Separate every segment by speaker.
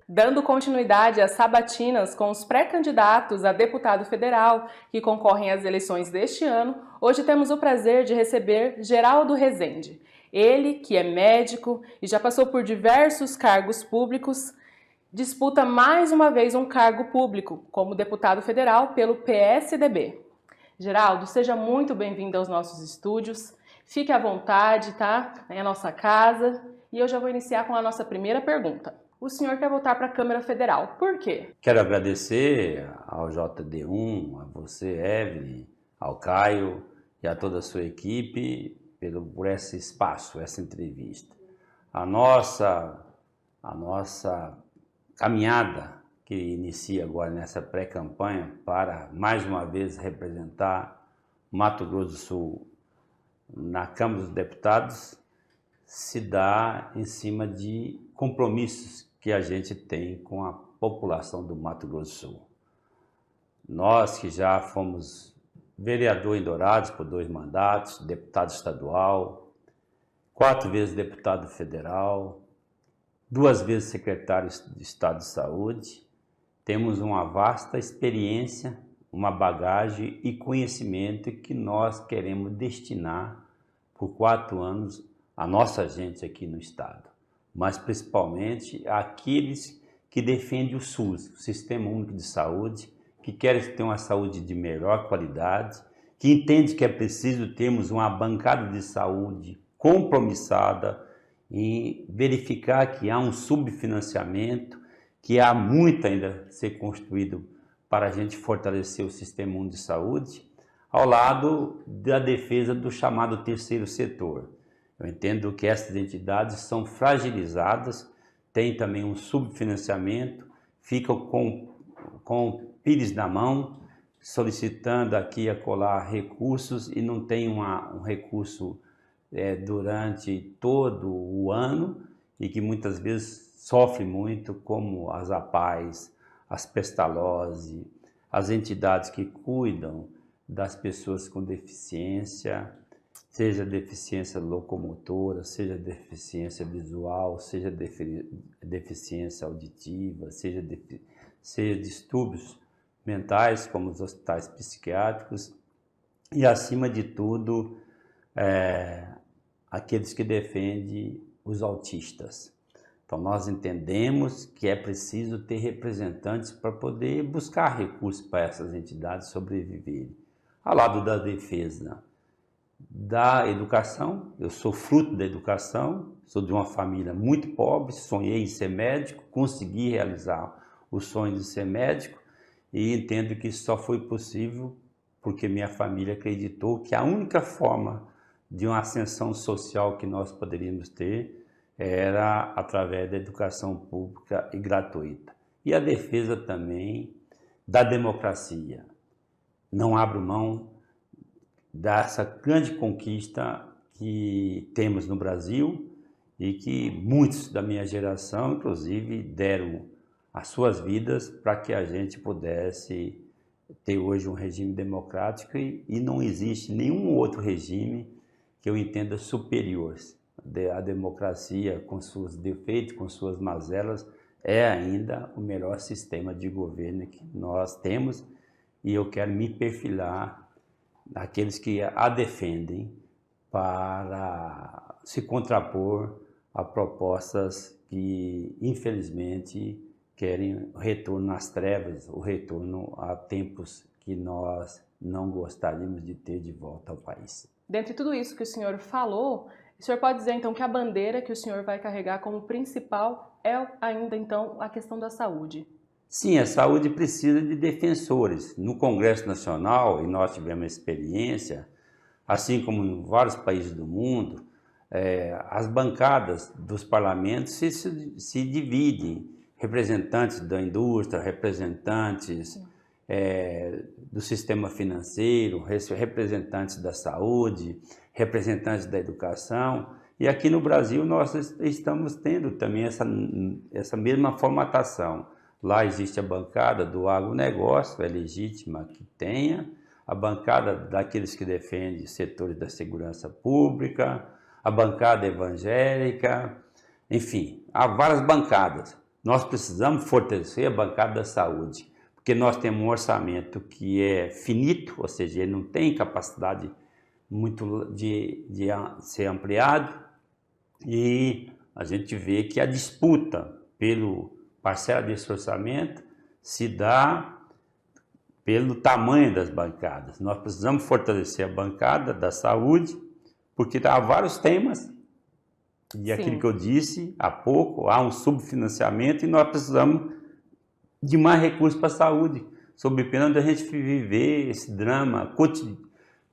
Speaker 1: Dando continuidade às sabatinas com os pré-candidatos a deputado federal que concorrem às eleições deste ano, hoje temos o prazer de receber Geraldo Rezende. Ele, que é médico e já passou por diversos cargos públicos, disputa mais uma vez um cargo público como deputado federal pelo PSDB. Geraldo, seja muito bem-vindo aos nossos estúdios. Fique à vontade, tá? É a nossa casa. E eu já vou iniciar com a nossa primeira pergunta. O senhor quer voltar para a Câmara Federal. Por quê?
Speaker 2: Quero agradecer ao JD1, a você, Evelyn, ao Caio e a toda a sua equipe por esse espaço, essa entrevista. A nossa caminhada, que inicia agora nessa pré-campanha para, mais uma vez, representar Mato Grosso do Sul na Câmara dos Deputados, se dá em cima de compromissos que a gente tem com a população do Mato Grosso do Sul. Nós que já fomos vereador em Dourados por 2 mandatos, deputado estadual, 4 vezes deputado federal, 2 vezes secretário de Estado de Saúde, temos uma vasta experiência, uma bagagem e conhecimento que nós queremos destinar por 4 anos a nossa gente aqui no estado, mas principalmente aqueles que defendem o SUS, o Sistema Único de Saúde, que querem ter uma saúde de melhor qualidade, que entende que é preciso termos uma bancada de saúde compromissada em verificar que há um subfinanciamento, que há muito ainda a ser construído para a gente fortalecer o Sistema Único de Saúde, ao lado da defesa do chamado terceiro setor. Eu entendo que essas entidades são fragilizadas, têm também um subfinanciamento, ficam com o pires na mão, solicitando aqui e acolá recursos e não tem um recurso durante todo o ano e que muitas vezes sofre muito, como as APAES, as Pestalozzi, as entidades que cuidam das pessoas com deficiência, seja deficiência locomotora, seja deficiência visual, seja deficiência auditiva, seja distúrbios mentais, como os hospitais psiquiátricos, e acima de tudo, aqueles que defendem os autistas. Então nós entendemos que é preciso ter representantes para poder buscar recursos para essas entidades sobreviverem. Ao lado da defesa da educação, eu sou fruto da educação, sou de uma família muito pobre, sonhei em ser médico, consegui realizar o sonho de ser médico e entendo que isso só foi possível porque minha família acreditou que a única forma de uma ascensão social que nós poderíamos ter era através da educação pública e gratuita. E a defesa também da democracia. Não abro mão dessa grande conquista que temos no Brasil e que muitos da minha geração, inclusive, deram as suas vidas para que a gente pudesse ter hoje um regime democrático e não existe nenhum outro regime que eu entenda superior. A democracia, com seus defeitos, com suas mazelas, é ainda o melhor sistema de governo que nós temos e eu quero me perfilar naqueles que a defendem para se contrapor a propostas que, infelizmente, querem o retorno às trevas, o retorno a tempos que nós não gostaríamos de ter de volta ao país.
Speaker 1: Dentre tudo isso que o senhor falou, o senhor pode dizer então que a bandeira que o senhor vai carregar como principal é ainda então a questão da saúde?
Speaker 2: Sim, a saúde precisa de defensores. No Congresso Nacional, e nós tivemos experiência, assim como em vários países do mundo, as bancadas dos parlamentos se dividem. Representantes da indústria, representantes do sistema financeiro, representantes da saúde, representantes da educação. E aqui no Brasil nós estamos tendo também essa mesma formatação. Lá existe a bancada do agronegócio, é legítima que tenha, a bancada daqueles que defendem setores da segurança pública, a bancada evangélica, enfim, há várias bancadas. Nós precisamos fortalecer a bancada da saúde, porque nós temos um orçamento que é finito, ou seja, ele não tem capacidade muito de ser ampliado, e a gente vê que a disputa pelo parcela desse orçamento se dá pelo tamanho das bancadas. Nós precisamos fortalecer a bancada da saúde, porque há vários temas, e aquilo que eu disse há pouco, há um subfinanciamento e nós precisamos de mais recursos para a saúde, sob pena de a gente viver esse drama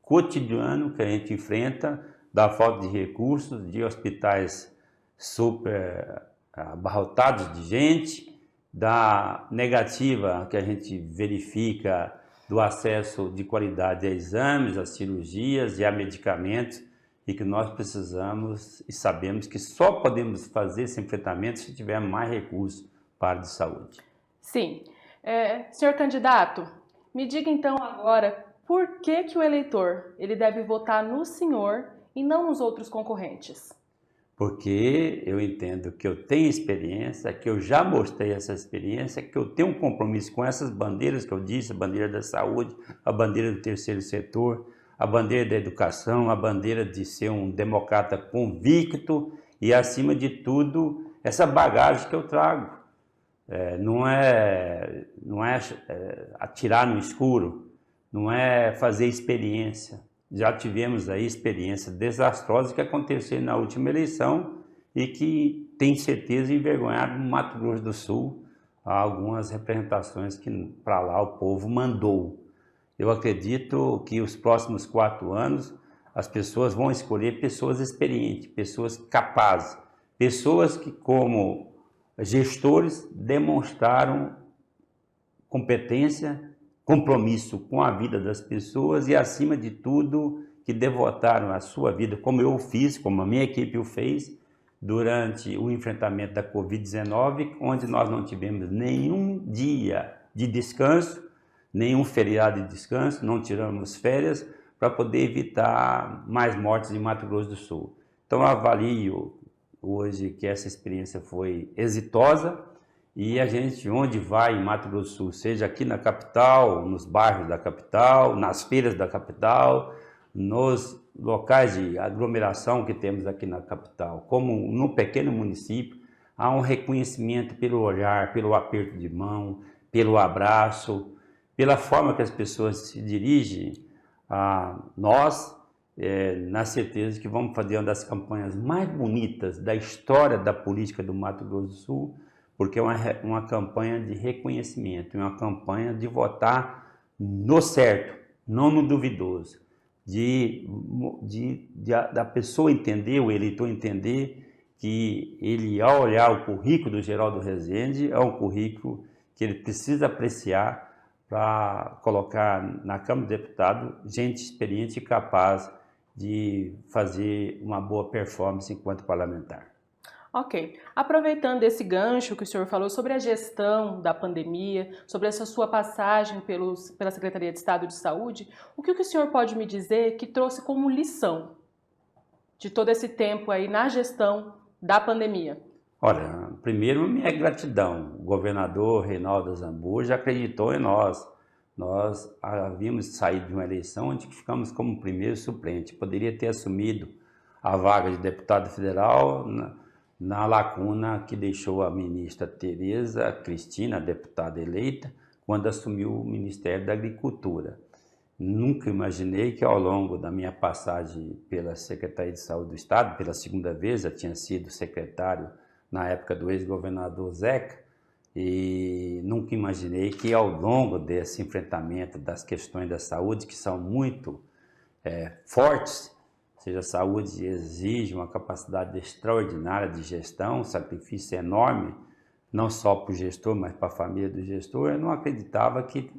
Speaker 2: cotidiano que a gente enfrenta, da falta de recursos, de hospitais super abarrotados de gente, da negativa que a gente verifica do acesso de qualidade a exames, a cirurgias e a medicamentos, e que nós precisamos e sabemos que só podemos fazer esse enfrentamento se tiver mais recursos para a área de saúde.
Speaker 1: Sim. Senhor candidato, me diga então agora por que o eleitor ele deve votar no senhor e não nos outros concorrentes?
Speaker 2: Porque eu entendo que eu tenho experiência, que eu já mostrei essa experiência, que eu tenho um compromisso com essas bandeiras que eu disse, a bandeira da saúde, a bandeira do terceiro setor, a bandeira da educação, a bandeira de ser um democrata convicto e, acima de tudo, essa bagagem que eu trago. Não é atirar no escuro, não é fazer experiência. Já tivemos aí experiências desastrosas que aconteceram na última eleição e que, tenho certeza, envergonharam no Mato Grosso do Sul algumas representações que para lá o povo mandou. Eu acredito que os próximos 4 anos as pessoas vão escolher pessoas experientes, pessoas capazes, pessoas que, como gestores, demonstraram competência, compromisso com a vida das pessoas e, acima de tudo, que devotaram a sua vida, como eu fiz, como a minha equipe o fez, durante o enfrentamento da Covid-19, onde nós não tivemos nenhum dia de descanso, nenhum feriado de descanso, não tiramos férias para poder evitar mais mortes em Mato Grosso do Sul. Então, eu avalio hoje que essa experiência foi exitosa e a gente, onde vai em Mato Grosso do Sul, seja aqui na capital, nos bairros da capital, nas feiras da capital, nos locais de aglomeração que temos aqui na capital, como no pequeno município, há um reconhecimento pelo olhar, pelo aperto de mão, pelo abraço, pela forma que as pessoas se dirigem a nós, na certeza que vamos fazer uma das campanhas mais bonitas da história da política do Mato Grosso do Sul, porque é uma campanha de reconhecimento, é uma campanha de votar no certo, não no duvidoso, da pessoa entender, o eleitor entender que ele, ao olhar o currículo do Geraldo Rezende, é um currículo que ele precisa apreciar para colocar na Câmara dos Deputados gente experiente e capaz de fazer uma boa performance enquanto parlamentar.
Speaker 1: Ok. Aproveitando esse gancho que o senhor falou sobre a gestão da pandemia, sobre essa sua passagem pela Secretaria de Estado de Saúde, o que o senhor pode me dizer que trouxe como lição de todo esse tempo aí na gestão da pandemia?
Speaker 2: Olha, primeiro minha gratidão. O governador Reinaldo Azambuja já acreditou em nós. Nós havíamos saído de uma eleição onde ficamos como primeiro suplente. Poderia ter assumido a vaga de deputado federal na lacuna que deixou a ministra Tereza Cristina, deputada eleita, quando assumiu o Ministério da Agricultura. Nunca imaginei que ao longo da minha passagem pela Secretaria de Saúde do Estado, pela segunda vez, já tinha sido secretário na época do ex-governador Zeca, e nunca imaginei que ao longo desse enfrentamento das questões da saúde, que são muito fortes, ou seja, a saúde exige uma capacidade extraordinária de gestão, um sacrifício enorme, não só para o gestor, mas para a família do gestor. Eu não acreditava que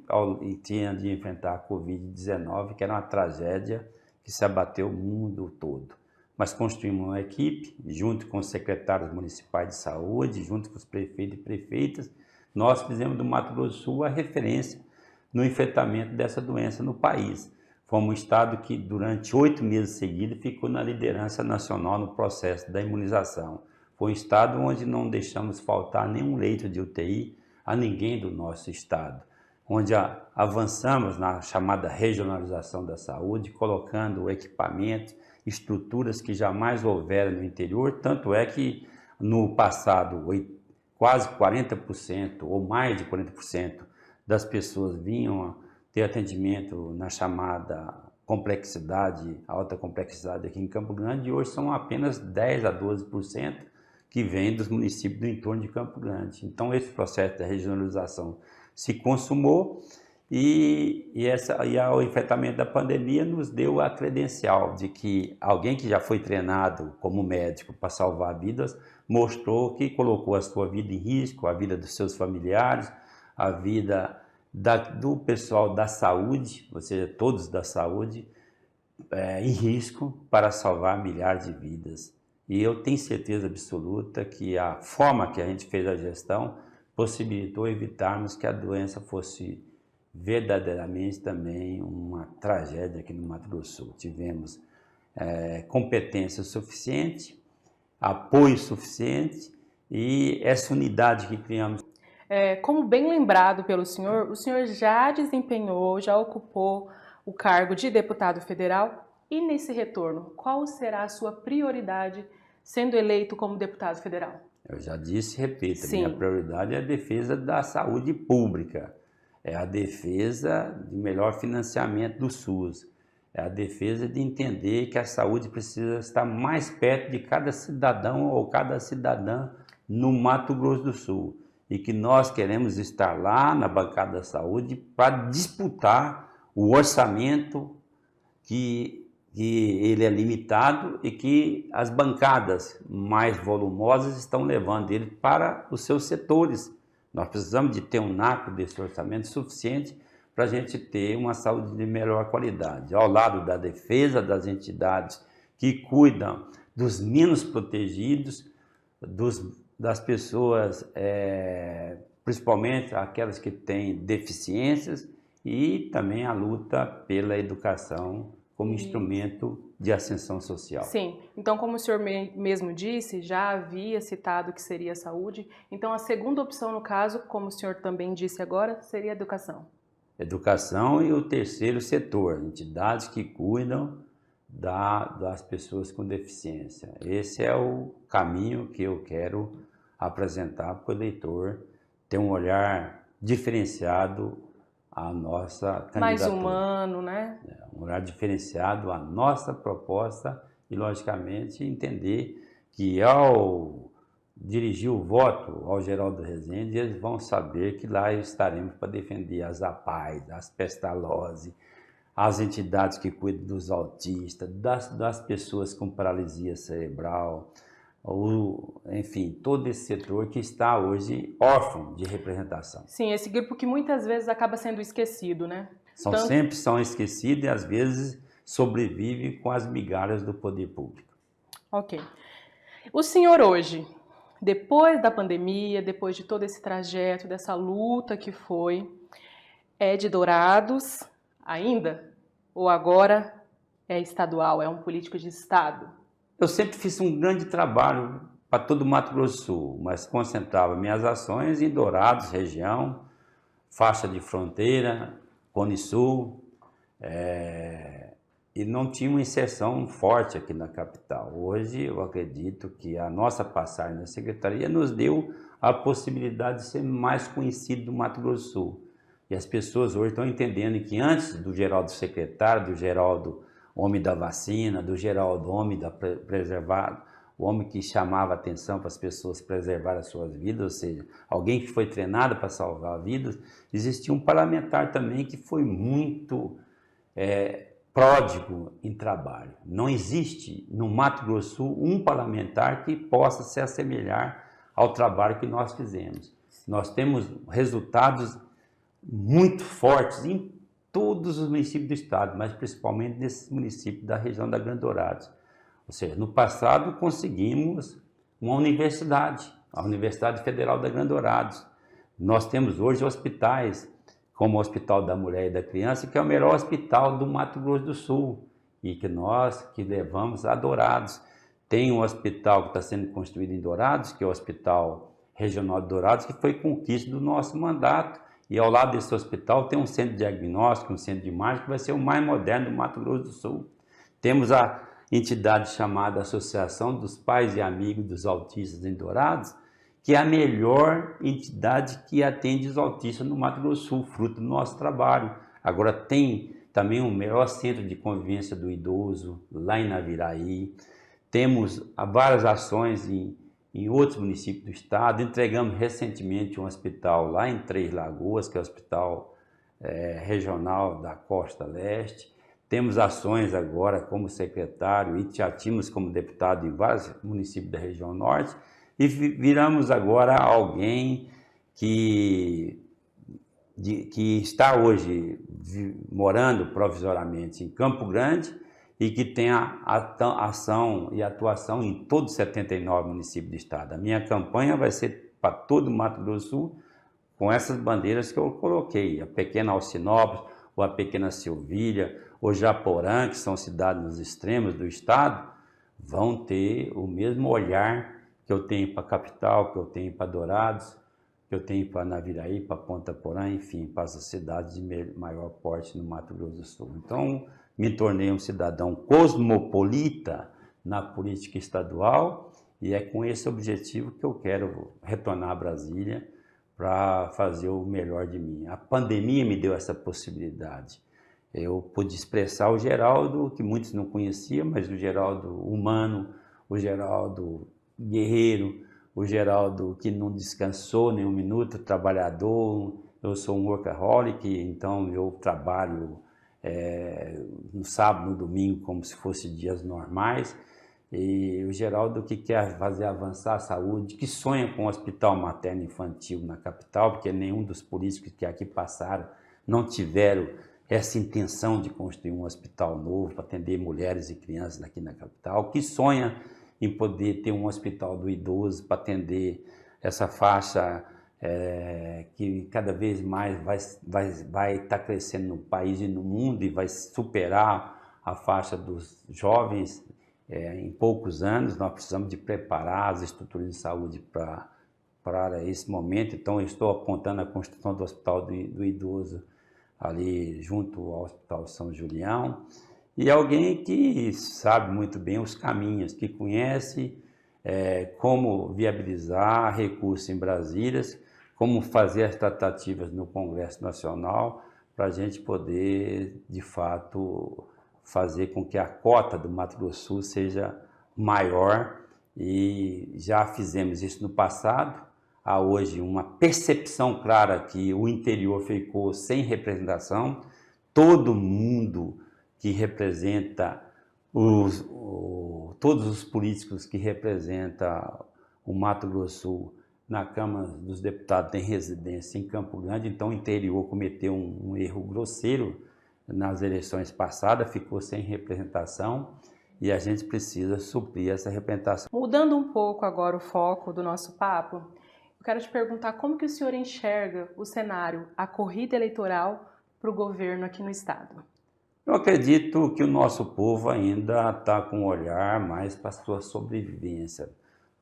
Speaker 2: tinha de enfrentar a Covid-19, que era uma tragédia que se abateu o mundo todo. Mas construímos uma equipe, junto com os secretários municipais de saúde, junto com os prefeitos e prefeitas, nós fizemos do Mato Grosso do Sul a referência no enfrentamento dessa doença no país. fomos um estado que durante 8 meses seguidos ficou na liderança nacional no processo da imunização. Foi um estado onde não deixamos faltar nenhum leito de UTI a ninguém do nosso estado, onde avançamos na chamada regionalização da saúde, colocando equipamentos, estruturas que jamais houveram no interior, tanto é que no passado quase 40% ou mais de 40% das pessoas vinham ter atendimento na chamada complexidade, alta complexidade aqui em Campo Grande, e hoje são apenas 10 a 12% que vêm dos municípios do entorno de Campo Grande. Então esse processo da regionalização se consumou e o enfrentamento da pandemia nos deu a credencial de que alguém que já foi treinado como médico para salvar vidas mostrou que colocou a sua vida em risco, a vida dos seus familiares, a vida do pessoal da saúde, ou seja, todos da saúde, em risco para salvar milhares de vidas. E eu tenho certeza absoluta que a forma que a gente fez a gestão possibilitou evitarmos que a doença fosse verdadeiramente também uma tragédia aqui no Mato Grosso do Sul. Tivemos competência suficiente, apoio suficiente e essa unidade que criamos.
Speaker 1: Como bem lembrado pelo senhor, o senhor já desempenhou, já ocupou o cargo de deputado federal e nesse retorno, qual será a sua prioridade sendo eleito como deputado federal?
Speaker 2: Eu já disse e repito,
Speaker 1: Sim.
Speaker 2: Minha prioridade é a defesa da saúde pública, é a defesa de melhor financiamento do SUS, é a defesa de entender que a saúde precisa estar mais perto de cada cidadão ou cada cidadã no Mato Grosso do Sul. E que nós queremos estar lá na bancada da saúde para disputar o orçamento que ele é limitado e que as bancadas mais volumosas estão levando ele para os seus setores. Nós precisamos de ter um naco desse orçamento suficiente para a gente ter uma saúde de melhor qualidade, ao lado da defesa das entidades que cuidam dos menos protegidos, das pessoas, principalmente aquelas que têm deficiências, e também a luta pela educação como instrumento de ascensão social.
Speaker 1: Sim, então como o senhor mesmo disse, já havia citado que seria a saúde, então a segunda opção no caso, como o senhor também disse agora, seria a educação.
Speaker 2: Educação e o terceiro setor, entidades que cuidam das pessoas com deficiência. Esse é o caminho que eu quero apresentar para o eleitor ter um olhar diferenciado à nossa candidatura.
Speaker 1: Mais humano, né?
Speaker 2: Um olhar diferenciado à nossa proposta e, logicamente, entender que ao dirigir o voto ao Geraldo Rezende, eles vão saber que lá estaremos para defender as APAES, as pestalozes, as entidades que cuidam dos autistas, das pessoas com paralisia cerebral, enfim, todo esse setor que está hoje órfão de representação.
Speaker 1: Sim, esse grupo que muitas vezes acaba sendo esquecido, né?
Speaker 2: Sempre são esquecidos e às vezes sobrevivem com as migalhas do poder público.
Speaker 1: Ok. O senhor hoje, depois da pandemia, depois de todo esse trajeto, dessa luta que foi, é de Dourados ainda? Ou agora é estadual, é um político de estado?
Speaker 2: Eu sempre fiz um grande trabalho para todo o Mato Grosso do Sul, mas concentrava minhas ações em Dourados, região, faixa de fronteira, Cone Sul, e não tinha uma inserção forte aqui na capital. Hoje eu acredito que a nossa passagem na secretaria nos deu a possibilidade de ser mais conhecido do Mato Grosso do Sul. E as pessoas hoje estão entendendo que antes do Geraldo secretário, do Geraldo homem da vacina, do Geraldo homem da preservado, o homem que chamava atenção para as pessoas preservarem as suas vidas, ou seja, alguém que foi treinado para salvar vidas, existia um parlamentar também que foi muito pródigo em trabalho. Não existe no Mato Grosso do Sul um parlamentar que possa se assemelhar ao trabalho que nós fizemos. Nós temos resultados muito fortes em todos os municípios do estado, mas principalmente nesses municípios da região da Grande Dourados. Ou seja, no passado conseguimos uma universidade, a Universidade Federal da Grande Dourados. Nós temos hoje hospitais como o Hospital da Mulher e da Criança, que é o melhor hospital do Mato Grosso do Sul e que nós que levamos a Dourados. Tem um hospital que está sendo construído em Dourados, que é o Hospital Regional de Dourados, que foi conquista do nosso mandato. E ao lado desse hospital tem um centro de diagnóstico, um centro de imagem, que vai ser o mais moderno do Mato Grosso do Sul. Temos a entidade chamada Associação dos Pais e Amigos dos Autistas em Dourados, que é a melhor entidade que atende os autistas no Mato Grosso do Sul, fruto do nosso trabalho. Agora tem também o melhor centro de convivência do idoso, lá em Naviraí. Temos várias ações em outros municípios do estado. Entregamos recentemente um hospital lá em Três Lagoas, que é o Hospital Regional da Costa Leste. Temos ações agora como secretário e já tínhamos como deputado em vários municípios da região norte. E viramos agora alguém que está hoje morando provisoriamente em Campo Grande e que tem ação e atuação em todos os 79 municípios do estado. A minha campanha vai ser para todo o Mato Grosso do Sul com essas bandeiras que eu coloquei, a pequena Alcinópolis, ou a pequena Silvíria, ou Japorã, que são cidades nos extremos do estado, vão ter o mesmo olhar que eu tenho para a capital, que eu tenho para Dourados, que eu tenho para Naviraí, para Ponta Porã, enfim, para as cidades de maior porte no Mato Grosso do Sul. Então, me tornei um cidadão cosmopolita na política estadual e é com esse objetivo que eu quero retornar a Brasília para fazer o melhor de mim. A pandemia me deu essa possibilidade. Eu pude expressar o Geraldo, que muitos não conheciam, mas o Geraldo humano, o Geraldo guerreiro, o Geraldo que não descansou nem um minuto, trabalhador. Eu sou um workaholic, então eu trabalho no sábado, no domingo, como se fossem dias normais. E o Geraldo que quer fazer avançar a saúde, que sonha com um hospital materno-infantil na capital, porque nenhum dos políticos que aqui passaram não tiveram essa intenção de construir um hospital novo para atender mulheres e crianças aqui na capital, que sonha em poder ter um hospital do idoso para atender essa faixa que cada vez mais vai estar crescendo no país e no mundo e vai superar a faixa dos jovens em poucos anos. Nós precisamos de preparar as estruturas de saúde para esse momento. Então, eu estou apontando a construção do Hospital do Idoso ali junto ao Hospital São Julião, e alguém que sabe muito bem os caminhos, que conhece como viabilizar recursos em Brasília, como fazer as tratativas no Congresso Nacional, para a gente poder, de fato, fazer com que a cota do Mato Grosso do Sul seja maior, e já fizemos isso no passado. Há hoje uma percepção clara que o interior ficou sem representação. Todo mundo que representa, todos os políticos que representam o Mato Grosso do Sul na Câmara dos Deputados têm residência em Campo Grande, então o interior cometeu um erro grosseiro nas eleições passadas, ficou sem representação e a gente precisa suprir essa representação.
Speaker 1: Mudando um pouco agora o foco do nosso papo, eu quero te perguntar como que o senhor enxerga o cenário, a corrida eleitoral para o governo aqui no estado.
Speaker 2: Eu acredito que o nosso povo ainda está com um olhar mais para a sua sobrevivência.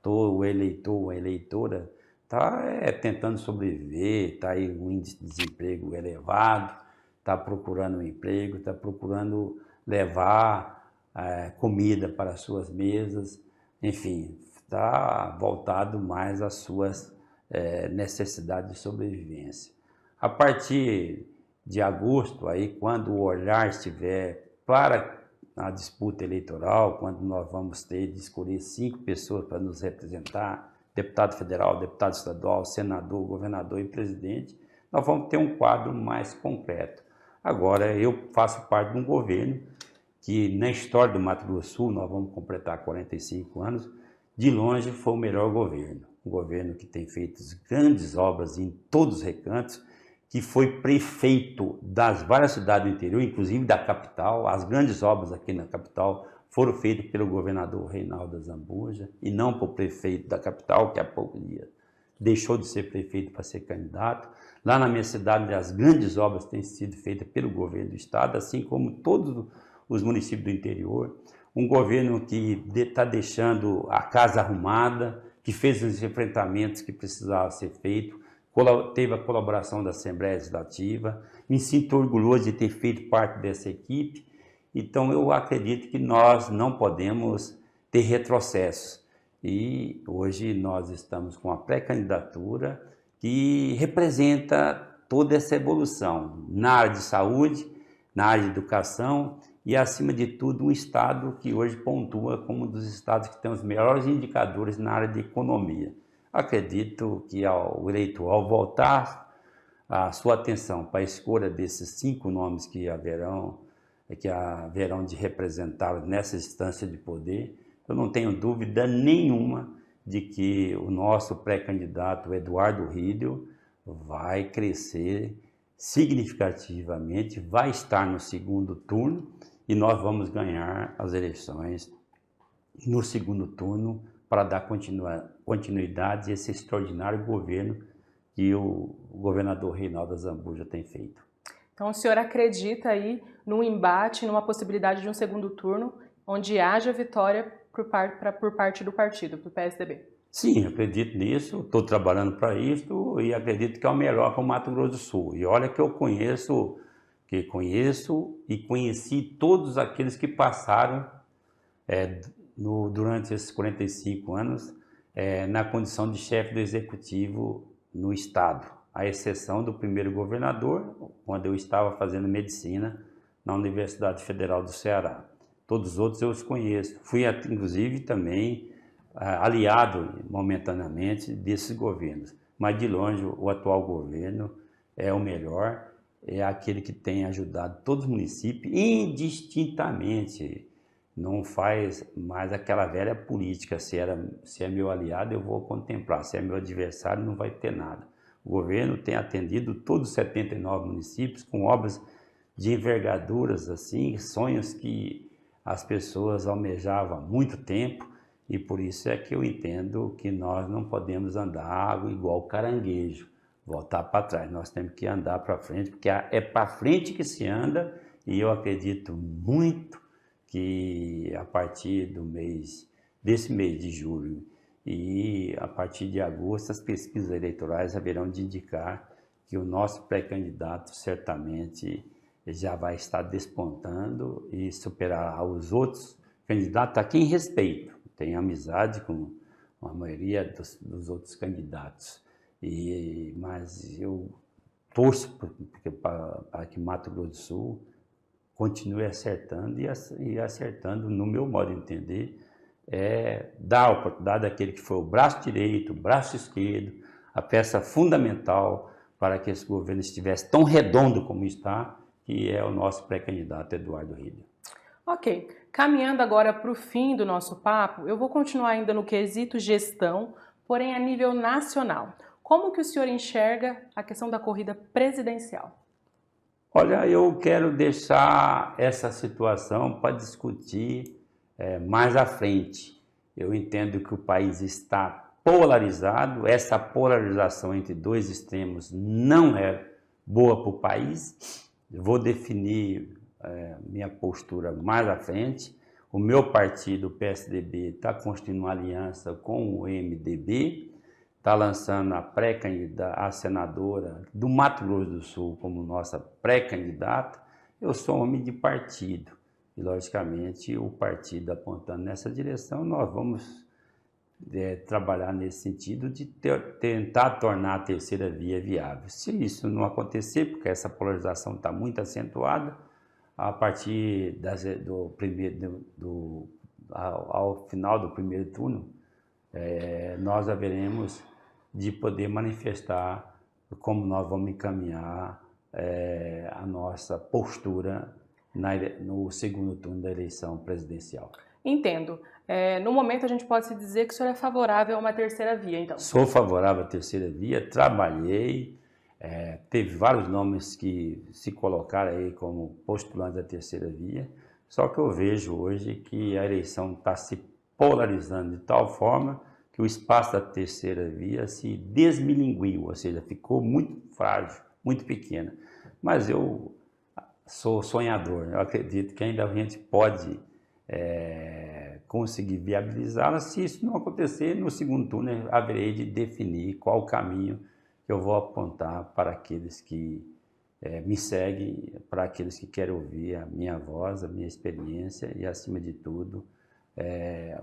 Speaker 2: O eleitor, a eleitora está tentando sobreviver, está aí um índice de desemprego elevado, está procurando um emprego, está procurando levar comida para as suas mesas, enfim, está voltado mais às suas necessidades de sobrevivência. A partir de agosto, aí, quando o olhar estiver para a disputa eleitoral, quando nós vamos ter de escolher 5 pessoas para nos representar, deputado federal, deputado estadual, senador, governador e presidente, nós vamos ter um quadro mais concreto. Agora, eu faço parte de um governo que, na história do Mato Grosso do Sul, nós vamos completar 45 anos, de longe foi o melhor governo. Um governo que tem feito grandes obras em todos os recantos, que foi prefeito das várias cidades do interior, inclusive da capital. As grandes obras aqui na capital foram feitas pelo governador Reinaldo Azambuja e não pelo prefeito da capital, que há poucos dias deixou de ser prefeito para ser candidato. Lá na minha cidade, as grandes obras têm sido feitas pelo governo do estado, assim como todos os municípios do interior. Um governo que está deixando a casa arrumada, que fez os enfrentamentos que precisavam ser feitos, teve a colaboração da Assembleia Legislativa. Me sinto orgulhoso de ter feito parte dessa equipe. Então, eu acredito que nós não podemos ter retrocessos. E hoje nós estamos com a pré-candidatura que representa toda essa evolução na área de saúde, na área de educação e, acima de tudo, um estado que hoje pontua como um dos estados que tem os melhores indicadores na área de economia. Acredito que o eleitor, ao voltar a sua atenção para a escolha desses 5 nomes que haverão de representá-los nessa instância de poder, eu não tenho dúvida nenhuma de que o nosso pré-candidato Eduardo Riedel vai crescer significativamente, vai estar no segundo turno e nós vamos ganhar as eleições no segundo turno para dar continuidade a esse extraordinário governo que o governador Reinaldo Azambuja tem feito.
Speaker 1: Então o senhor acredita aí num embate, numa possibilidade de um segundo turno, onde haja vitória por parte do partido, do PSDB?
Speaker 2: Sim, acredito nisso, estou trabalhando para isso e acredito que é o melhor para o Mato Grosso do Sul. E olha que eu conheço e conheci todos aqueles que passaram durante esses 45 anos na condição de chefe do executivo no estado, à exceção do primeiro governador, quando eu estava fazendo medicina na Universidade Federal do Ceará. Todos os outros eu os conheço. Fui, inclusive, também aliado momentaneamente desses governos. Mas, de longe, o atual governo é o melhor, é aquele que tem ajudado todos os municípios indistintamente. Não faz mais aquela velha política, se é meu aliado eu vou contemplar, se é meu adversário não vai ter nada. O governo tem atendido todos os 79 municípios com obras de envergaduras, assim, sonhos que as pessoas almejavam há muito tempo, e por isso é que eu entendo que nós não podemos andar igual caranguejo, voltar para trás. Nós temos que andar para frente, porque é para frente que se anda, e eu acredito muito que a partir desse mês de julho e a partir de agosto, as pesquisas eleitorais haverão de indicar que o nosso pré-candidato certamente já vai estar despontando e superará os outros candidatos a quem respeito. Tenho amizade com a maioria dos outros candidatos, mas eu torço para que Mato Grosso do Sul continue acertando e acertando, no meu modo de entender, dar a oportunidade àquele que foi o braço direito, o braço esquerdo, a peça fundamental para que esse governo estivesse tão redondo como está, que é o nosso pré-candidato Eduardo Riedel.
Speaker 1: Ok, caminhando agora para o fim do nosso papo, eu vou continuar ainda no quesito gestão, porém a nível nacional. Como que o senhor enxerga a questão da corrida presidencial?
Speaker 2: Olha, eu quero deixar essa situação para discutir mais à frente. Eu entendo que o país está polarizado, essa polarização entre dois extremos não é boa para o país. Eu vou definir minha postura mais à frente. O meu partido, o PSDB, está construindo uma aliança com o MDB, está lançando a senadora do Mato Grosso do Sul como nossa pré-candidata. Eu sou homem de partido e, logicamente, o partido apontando nessa direção, nós vamos trabalhar nesse sentido de tentar tornar a terceira via viável. Se isso não acontecer, porque essa polarização está muito acentuada, a partir ao final do primeiro turno, nós haveremos de poder manifestar como nós vamos encaminhar a nossa postura no segundo turno da eleição presidencial.
Speaker 1: Entendo. No momento a gente pode se dizer que o senhor é favorável a uma terceira via, então?
Speaker 2: Sou favorável à terceira via, trabalhei, teve vários nomes que se colocaram aí como postulantes da terceira via, só que eu vejo hoje que a eleição está se polarizando de tal forma que o espaço da terceira via se desmilinguiu, ou seja, ficou muito frágil, muito pequena. Mas eu sou sonhador, eu acredito que ainda a gente pode conseguir viabilizá-la. Se isso não acontecer, no segundo turno haverei de definir qual o caminho que eu vou apontar para aqueles que me seguem, para aqueles que querem ouvir a minha voz, a minha experiência e, acima de tudo,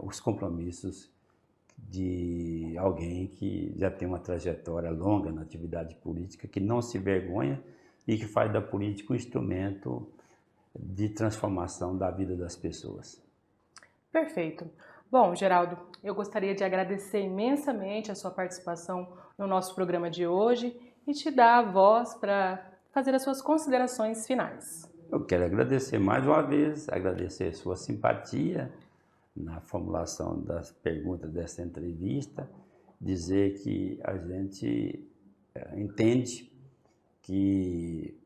Speaker 2: os compromissos de alguém que já tem uma trajetória longa na atividade política, que não se vergonha e que faz da política um instrumento de transformação da vida das pessoas.
Speaker 1: Perfeito. Bom, Geraldo, eu gostaria de agradecer imensamente a sua participação no nosso programa de hoje e te dar a voz para fazer as suas considerações finais.
Speaker 2: Eu quero agradecer mais uma vez, agradecer a sua simpatia na formulação das perguntas dessa entrevista, dizer que a gente entende que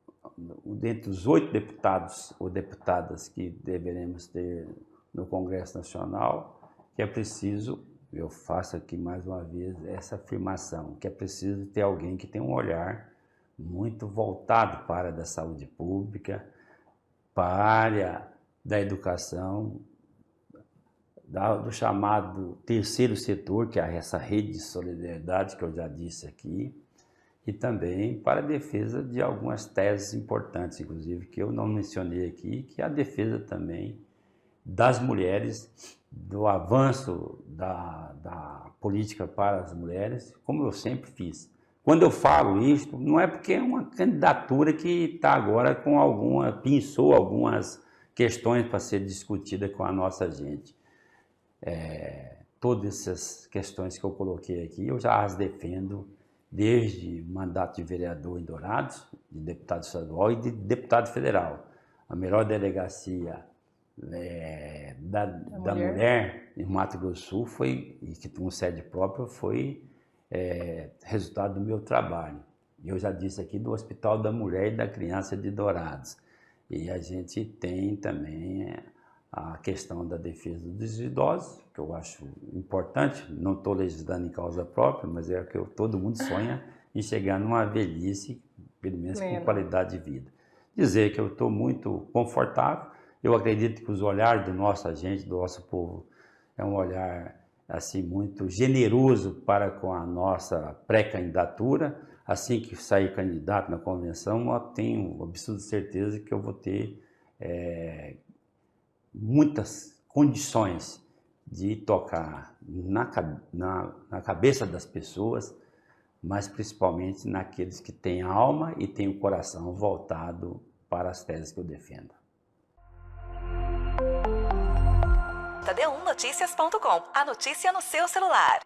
Speaker 2: dentre os 8 deputados ou deputadas que deveremos ter no Congresso Nacional, que é preciso, eu faço aqui mais uma vez essa afirmação, que é preciso ter alguém que tem um olhar muito voltado para a área da saúde pública, para a área da educação, do chamado terceiro setor, que é essa rede de solidariedade que eu já disse aqui, e também para a defesa de algumas teses importantes, inclusive, que eu não mencionei aqui, que é a defesa também das mulheres, do avanço da política para as mulheres, como eu sempre fiz. Quando eu falo isso, não é porque é uma candidatura que está agora com pensou algumas questões para ser discutida com a nossa gente. Todas essas questões que eu coloquei aqui, eu já as defendo desde mandato de vereador em Dourados, de deputado estadual e de deputado federal. A melhor delegacia da mulher em Mato Grosso do Sul foi, e que tem sede própria, foi resultado do meu trabalho. Eu já disse aqui do Hospital da Mulher e da Criança de Dourados. E a gente tem também a questão da defesa dos idosos, que eu acho importante. Não estou legislando em causa própria, mas é que todo mundo sonha em chegar numa velhice, pelo menos com qualidade de vida. Dizer que eu estou muito confortável. Eu acredito que os olhares do nosso gente, do nosso povo, é um olhar assim muito generoso para com a nossa pré-candidatura. Assim que sair candidato na convenção, eu tenho absoluta certeza que eu vou ter muitas condições de tocar na cabeça das pessoas, mas principalmente naqueles que têm alma e têm o coração voltado para as teses que eu defendo.
Speaker 3: Tadeu1noticias.com, a notícia no seu celular.